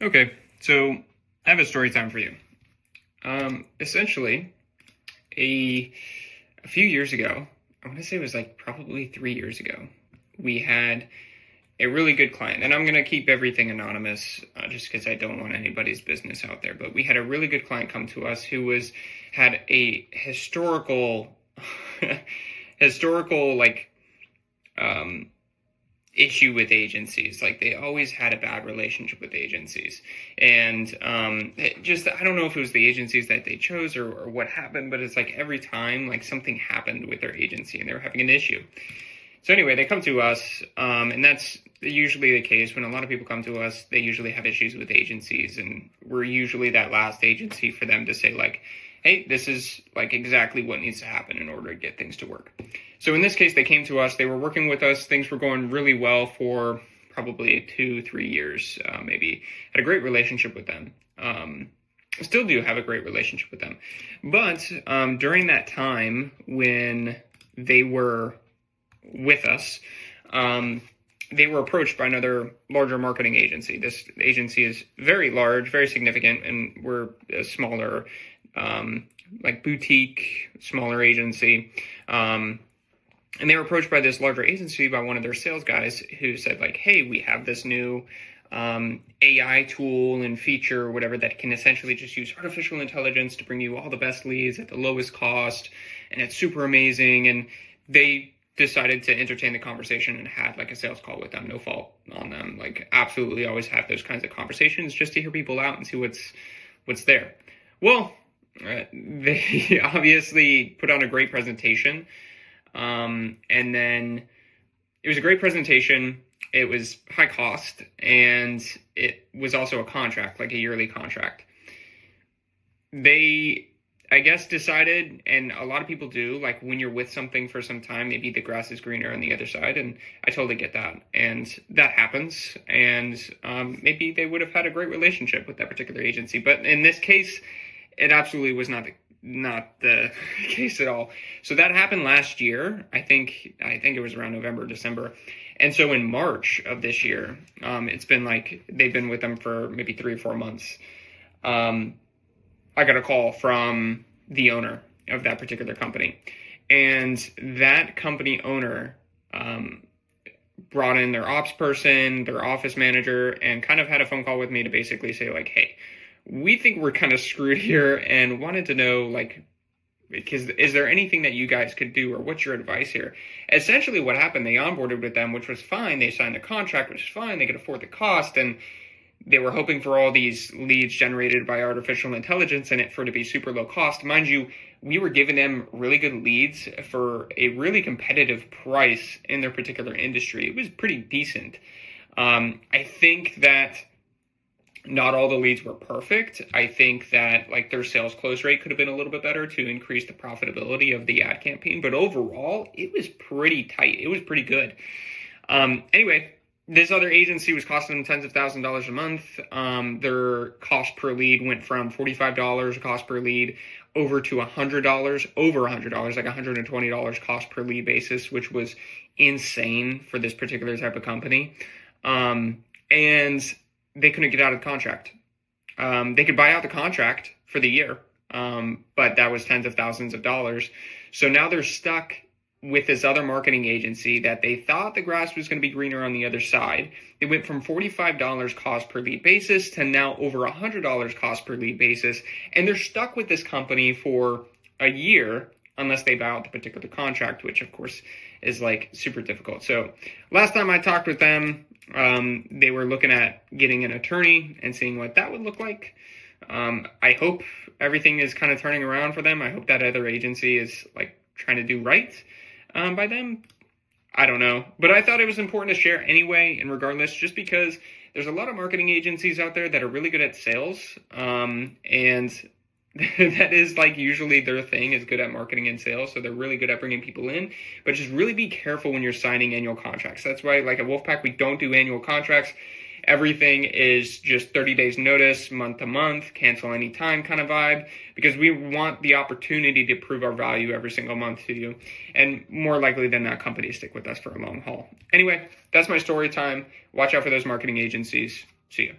Okay, so I have a story time for you. Essentially, a few years ago, I want to say it was like probably 3 years ago, we had a really good client, and I'm going to keep everything anonymous just because I don't want anybody's business out there. But we had a really good client come to us who had a historical um, issue with agencies. Like they always had a bad relationship with agencies, and I don't know if it was the agencies that they chose or what happened, but it's like every time like something happened with their agency and they were having an issue. So anyway, they come to us, and that's usually the case. When a lot of people come to us, they usually have issues with agencies, and we're usually that last agency for them to say like, hey, this is like exactly what needs to happen in order to get things to work. So in this case, they came to us, they were working with us, things were going really well for probably 2-3 years, maybe. Had a great relationship with them. Still do have a great relationship with them. But during that time when they were with us, they were approached by another larger marketing agency. This agency is very large, very significant, and we're a smaller, like boutique, smaller agency. And they were approached by this larger agency by one of their sales guys who said like, hey, we have this new AI tool and feature or whatever that can essentially just use artificial intelligence to bring you all the best leads at the lowest cost, and it's super amazing. And they decided to entertain the conversation and had like a sales call with them. No fault on them. Like absolutely always have those kinds of conversations just to hear people out and see what's there. Well, they obviously put on a great presentation. And then it was a great presentation. It was high cost, and it was also a contract, like a yearly contract. They, I guess, decided, and a lot of people do, like when you're with something for some time, maybe the grass is greener on the other side, and I totally get that. And that happens, and maybe they would have had a great relationship with that particular agency. But in this case, it absolutely was not the case at all. So that happened last year. I think it was around November, December. And so in March of this year, it's been like they've been with them for maybe 3 or 4 months. I got a call from the owner of that particular company, and that company owner brought in their ops person, their office manager, and kind of had a phone call with me to basically say like, hey, we think we're kind of screwed here, and wanted to know, like, because is there anything that you guys could do, or what's your advice here? Essentially what happened, they onboarded with them, which was fine. They signed a contract, which was fine. They could afford the cost, and they were hoping for all these leads generated by artificial intelligence and it for it to be super low cost. Mind you, we were giving them really good leads for a really competitive price in their particular industry. It was pretty decent. I think that not all the leads were perfect. I think that like their sales close rate could have been a little bit better to increase the profitability of the ad campaign, but overall it was pretty tight. It was pretty good. Anyway, this other agency was costing them tens of thousands of dollars a month. Their cost per lead went from $45 cost per lead over to $100, over $100, like $120 cost per lead basis, which was insane for this particular type of company. And they couldn't get out of the contract. They could buy out the contract for the year, but that was tens of thousands of dollars. So now they're stuck with this other marketing agency that they thought the grass was going to be greener on the other side. They went from $45 cost per lead basis to now over $100 cost per lead basis. And they're stuck with this company for a year unless they buy out the particular contract, which of course is like super difficult. So last time I talked with them, they were looking at getting an attorney and seeing what that would look like. I hope everything is kind of turning around for them. I hope that other agency is like trying to do right by them. I don't know, but I thought it was important to share anyway, and regardless, just because there's a lot of marketing agencies out there that are really good at sales, and that is like usually their thing is good at marketing and sales. So they're really good at bringing people in, but just really be careful when you're signing annual contracts. That's why like at Wolfpack, we don't do annual contracts. Everything is just 30 days notice, month to month, cancel anytime kind of vibe, because we want the opportunity to prove our value every single month to you. And more likely than not, companies stick with us for a long haul. Anyway, that's my story time. Watch out for those marketing agencies. See you.